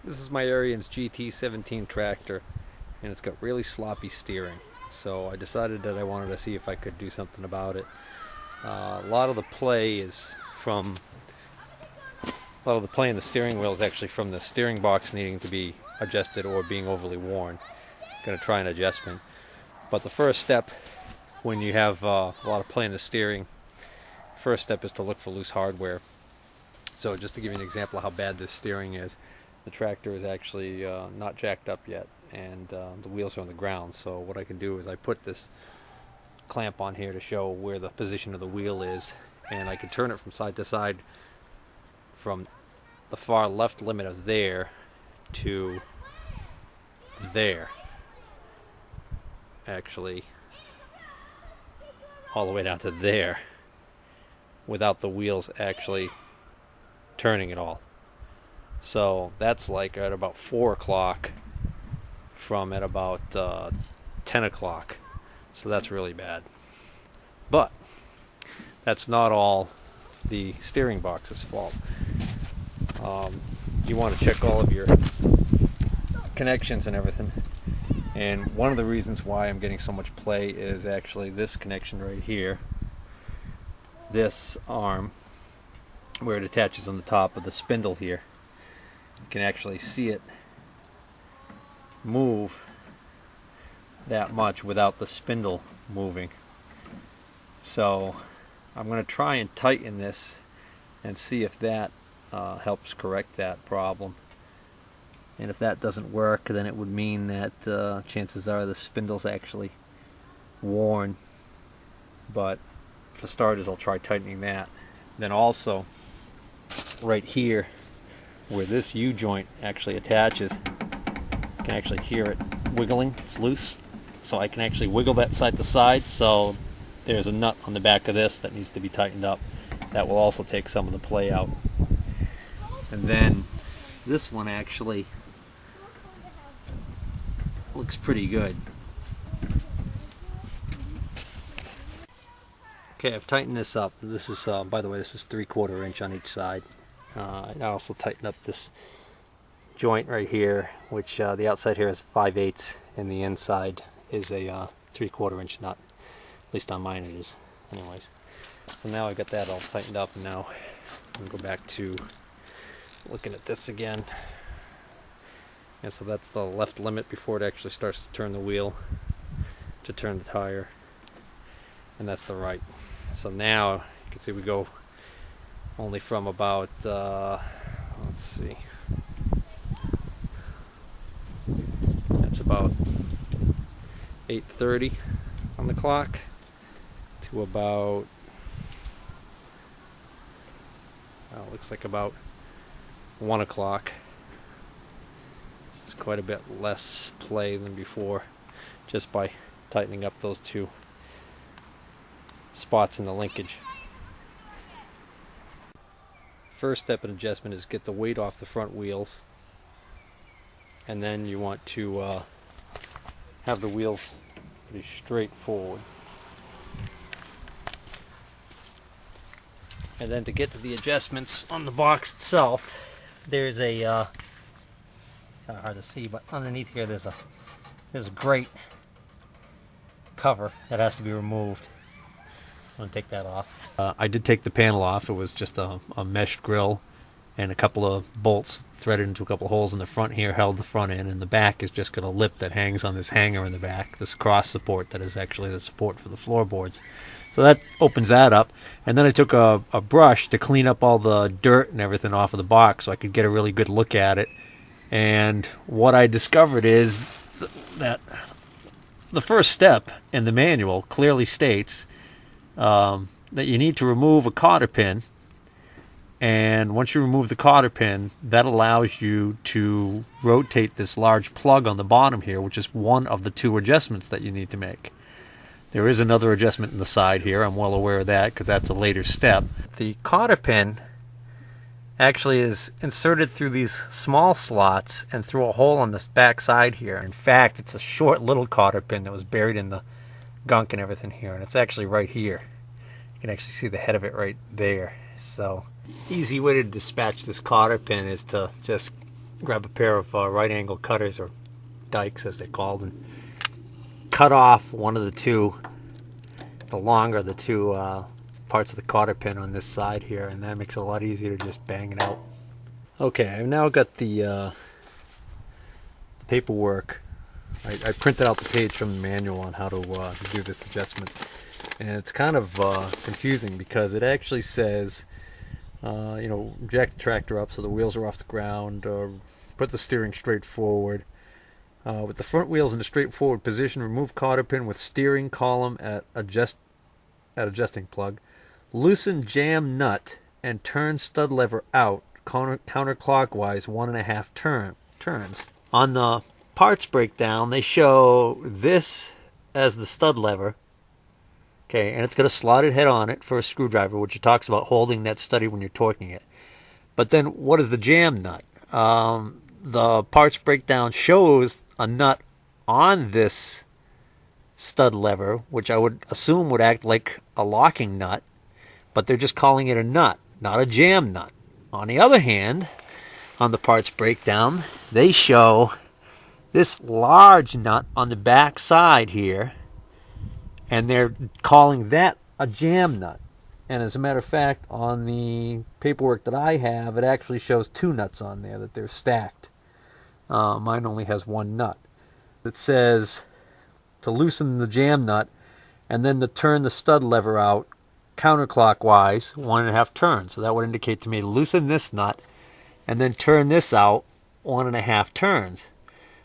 This is my Ariens GT17 tractor, and it's got really sloppy steering. So I decided that I wanted to see if I could do something about it. A lot of the play is from a lot of the play in the steering wheel is actually from the steering box needing to be adjusted or being overly worn. I'm going to try an adjustment. But the first step when you have a lot of play in the steering, first step is to look for loose hardware. So just to give you an example of how bad this steering is, the tractor is actually not jacked up yet, and the wheels are on the ground. So what I can do is I put this clamp on here to show where the position of the wheel is, and I can turn it from side to side from the far left limit of there to there, actually all the way down to there, without the wheels actually turning at all. So that's like at about 4 o'clock from at about 10 o'clock. So that's really bad. But that's not all the steering box's fault. You want to check all of your connections and everything. And one of the reasons why I'm getting so much play is actually this connection right here. This arm, where it attaches on the top of the spindle here. You can actually see it move that much without the spindle moving. So I'm going to try and tighten this and see if that helps correct that problem. And if that doesn't work, then it would mean that chances are the spindle's actually worn. But for starters, I'll try tightening that. Then also right here where this U-joint actually attaches, you can actually hear it wiggling. It's loose, so I can actually wiggle that side to side. So there's a nut on the back of this that needs to be tightened up. That will also take some of the play out. And then this one actually looks pretty good. Okay, I've tightened this up. This is, by the way, this is 3/4 inch on each side. I also tightened up this joint right here, which the outside here is 5/8 and the inside is a 3/4 inch nut. At least on mine it is. Anyways, so now I've got that all tightened up, and now I'm going to go back to looking at this again. And so that's the left limit before it actually starts to turn the wheel to turn the tire, and that's the right. So now you can see we go only from about let's see, that's about 8:30 on the clock to about looks like about 1 o'clock. This is quite a bit less play than before, just by tightening up those two spots in the linkage. First step in adjustment is get the weight off the front wheels, and then you want to have the wheels pretty straight forward. And then to get to the adjustments on the box itself, there's a kind of hard to see, but underneath here there's a grate cover that has to be removed. I'm going to take that off. I did take the panel off. It was just a meshed grill, and a couple of bolts threaded into a couple of holes in the front here held the front in, and the back is just got a lip that hangs on this hanger in the back, this cross support that is actually the support for the floorboards. So that opens that up, and then I took a brush to clean up all the dirt and everything off of the box so I could get a really good look at it. And what I discovered is that the first step in the manual clearly states that you need to remove a cotter pin, and once you remove the cotter pin, that allows you to rotate this large plug on the bottom here, which is one of the 2 adjustments that you need to make. There is another adjustment in the side here. I'm well aware of that because that's a later step. The cotter pin actually is inserted through these small slots and through a hole on this back side here. In fact, it's a short little cotter pin that was buried in the gunk and everything here, and it's actually right here. You can actually see the head of it right there. So easy way to dispatch this cotter pin is to just grab a pair of right angle cutters, or dikes as they're called, and cut off one of the two, the longer of the two parts of the cotter pin on this side here, and that makes it a lot easier to just bang it out. Okay, I've now got the paperwork. I printed out the page from the manual on how to do this adjustment, and it's kind of confusing because it actually says, you know, jack the tractor up so the wheels are off the ground, or put the steering straight forward. With the front wheels in a straight forward position, remove cotter pin with steering column at adjusting plug. Loosen jam nut and turn stud lever out counterclockwise 1.5 turns. On the parts breakdown, they show this as the stud lever. Okay, and it's got a slotted head on it for a screwdriver, which it talks about holding that steady when you're torquing it. But then what is the jam nut? The parts breakdown shows a nut on this stud lever, which I would assume would act like a locking nut, but they're just calling it a nut, not a jam nut. On the other hand, on the parts breakdown, they show this large nut on the back side here, and they're calling that a jam nut. And as a matter of fact, on the paperwork that I have, it actually shows two nuts on there, that they're stacked. Mine only has one nut. It says to loosen the jam nut and then to turn the stud lever out counterclockwise 1.5 turns. So that would indicate to me to loosen this nut and then turn this out 1.5 turns.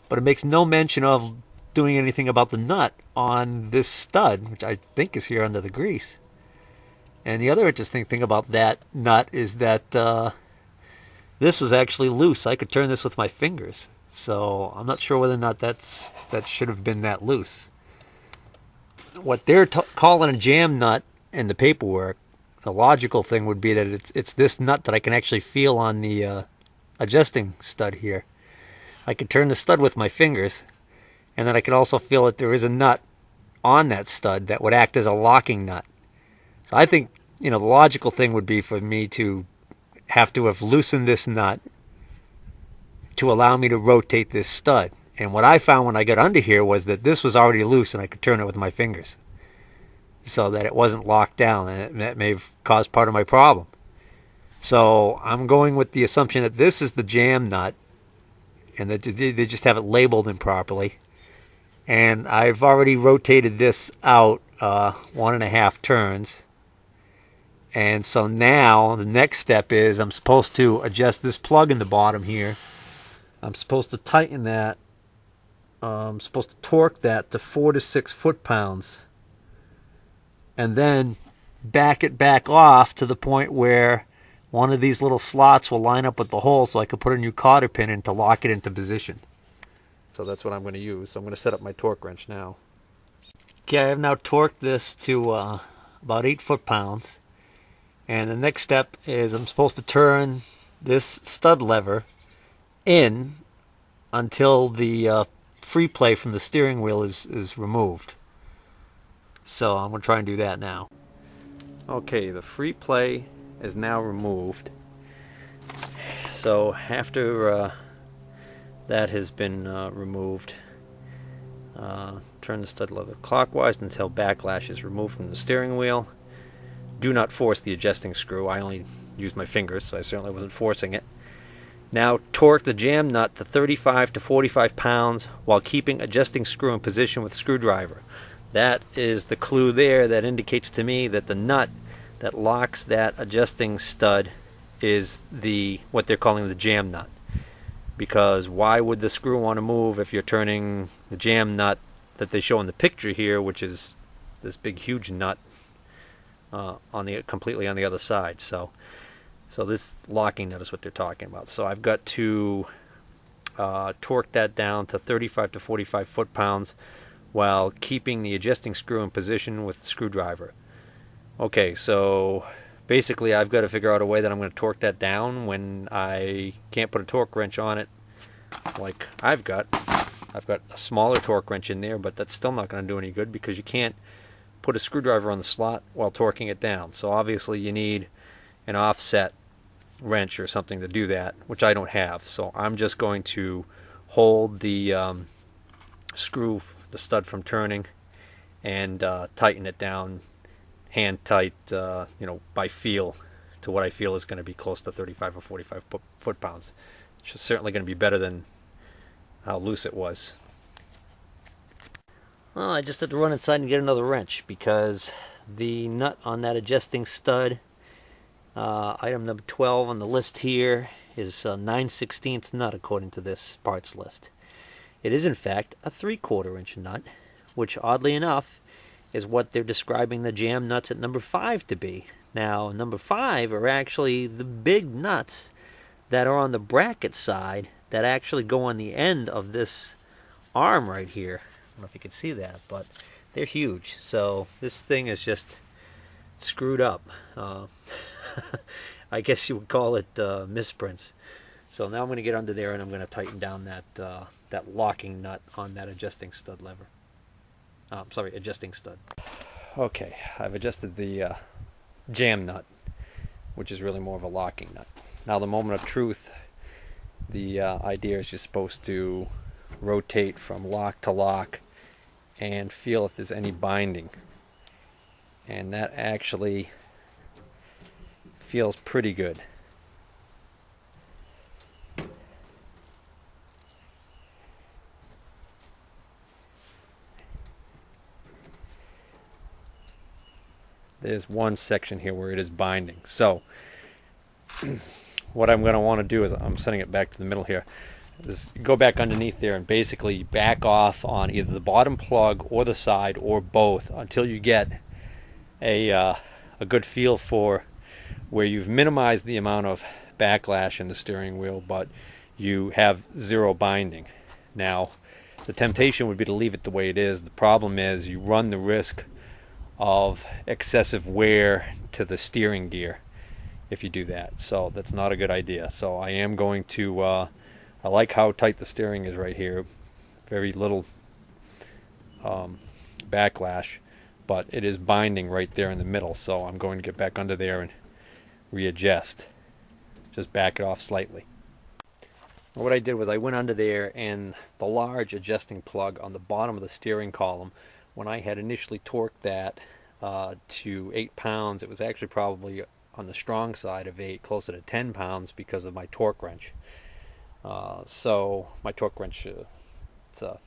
But it makes no mention of doing anything about the nut on this stud, which I think is here under the grease. And the other interesting thing about that nut is that this was actually loose. I could turn this with my fingers. So I'm not sure whether or not that should have been that loose. What they're calling a jam nut in the paperwork, the logical thing would be that it's this nut that I can actually feel on the adjusting stud here. I could turn the stud with my fingers, and then I could also feel that there is a nut on that stud that would act as a locking nut. So I think, you know, the logical thing would be for me to have loosened this nut to allow me to rotate this stud. And what I found when I got under here was that this was already loose and I could turn it with my fingers, so that it wasn't locked down, and that may have caused part of my problem. So I'm going with the assumption that this is the jam nut and that they just have it labeled improperly. And I've already rotated this out 1.5 turns. And so now the next step is I'm supposed to adjust this plug in the bottom here. I'm supposed to tighten that. I'm supposed to torque that to 4 to 6 foot-pounds. And then back it back off to the point where one of these little slots will line up with the hole, so I can put a new cotter pin in to lock it into position. So that's what I'm going to use. So I'm going to set up my torque wrench now. Okay, I have now torqued this to about 8 foot-pounds. And the next step is I'm supposed to turn this stud lever in until the free play from the steering wheel is removed. So I'm going to try and do that now. Okay, the free play is now removed. So after that has been removed, turn the stud lever clockwise until backlash is removed from the steering wheel. Do not force the adjusting screw. I only used my fingers, so I certainly wasn't forcing it. Now torque the jam nut to 35 to 45 pounds while keeping adjusting screw in position with screwdriver. That is the clue there that indicates to me that the nut that locks that adjusting stud is what they're calling the jam nut. Because why would the screw want to move if you're turning the jam nut that they show in the picture here, which is this big huge nut completely on the other side. So this locking nut is what they're talking about. So I've got to torque that down to 35 to 45 foot-pounds while keeping the adjusting screw in position with the screwdriver. Okay, so basically I've got to figure out a way that I'm going to torque that down when I can't put a torque wrench on it like I've got a smaller torque wrench in there, but that's still not going to do any good because you can't put a screwdriver on the slot while torquing it down. So obviously you need an offset wrench or something to do that, which I don't have. So I'm just going to hold the screw, the stud from turning, and tighten it down hand tight, by feel, to what I feel is going to be close to 35 or 45 foot-pounds. It's certainly going to be better than how loose it was. Well, I just had to run inside and get another wrench because the nut on that adjusting stud, item number 12 on the list here, is 9/16 nut according to this parts list. It is in fact a 3/4 inch nut, which oddly enough is what they're describing the jam nuts at number 5 to be. Now, number 5 are actually the big nuts that are on the bracket side that actually go on the end of this arm right here. I don't know if you can see that, but they're huge. So this thing is just screwed up. I guess you would call it misprints. So now I'm going to get under there and I'm going to tighten down that locking nut on that adjusting stud lever. Adjusting stud. Okay, I've adjusted the jam nut, which is really more of a locking nut. Now, the moment of truth, the idea is you're supposed to rotate from lock to lock and feel if there's any binding. And that actually feels pretty good. There's one section here where it is binding. So what I'm going to want to do is, I'm setting it back to the middle here, is go back underneath there and basically back off on either the bottom plug or the side or both until you get a good feel for where you've minimized the amount of backlash in the steering wheel, but you have zero binding. Now, the temptation would be to leave it the way it is. The problem is you run the risk of excessive wear to the steering gear if you do that. So that's not a good idea. So I am going to, I like how tight the steering is right here. Very little backlash, but it is binding right there in the middle. So I'm going to get back under there and readjust. Just back it off slightly. What I did was I went under there, and the large adjusting plug on the bottom of the steering column, when I had initially torqued that to 8 pounds, it was actually probably on the strong side of 8, closer to 10 pounds because of my torque wrench. So my torque wrench, it's a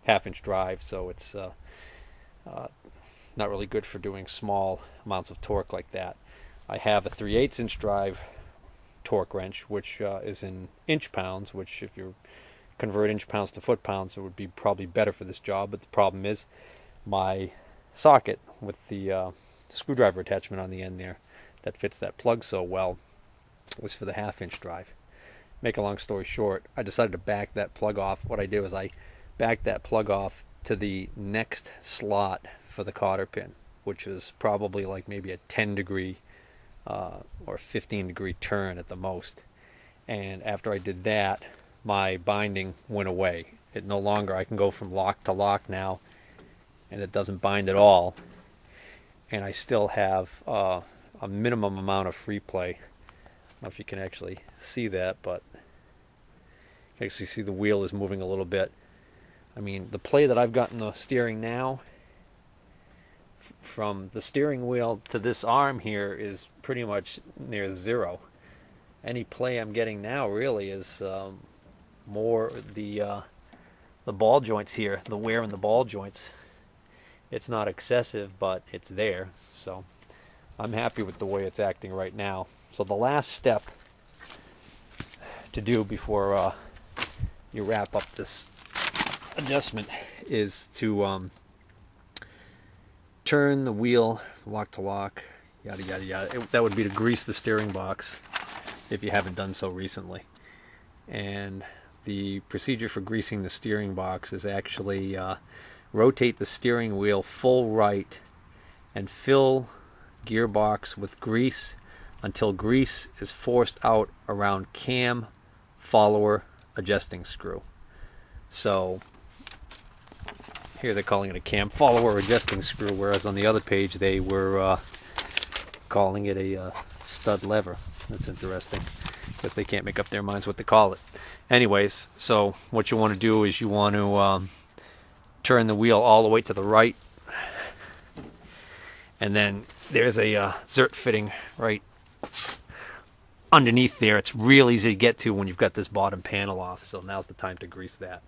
1/2 inch drive, so it's not really good for doing small amounts of torque like that. I have a 3/8 inch drive torque wrench, which is in inch pounds, which if you convert inch pounds to foot pounds, it would be probably better for this job. But the problem is my socket with the screwdriver attachment on the end there that fits that plug so well was for the 1/2 inch drive. Make a long story short, I decided to back that plug off. What I did was I backed that plug off to the next slot for the cotter pin, which was probably like maybe a 10-degree or 15-degree turn at the most. And after I did that, my binding went away. It no longer, I can go from lock to lock now, and it doesn't bind at all. And I still have a minimum amount of free play. I don't know if you can actually see that, but you can actually see the wheel is moving a little bit. I mean, the play that I've got in the steering now, from the steering wheel to this arm here, is pretty much near zero. Any play I'm getting now really is more the ball joints here, the wear in the ball joints. It's not excessive, but it's there. So I'm happy with the way it's acting right now. So the last step to do before you wrap up this adjustment is to turn the wheel lock to lock, yada yada yada. That would be to grease the steering box if you haven't done so recently. And the procedure for greasing the steering box is actually rotate the steering wheel full right and fill gearbox with grease until grease is forced out around cam follower adjusting screw. So here they're calling it a cam follower adjusting screw, whereas on the other page they were calling it a stud lever. That's interesting, because they can't make up their minds what to call it. Anyways, so what you want to do is you want to turn the wheel all the way to the right, and then there's a zert fitting right underneath there. It's real easy to get to when you've got this bottom panel off, so now's the time to grease that.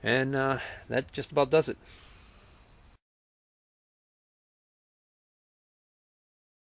And that just about does it.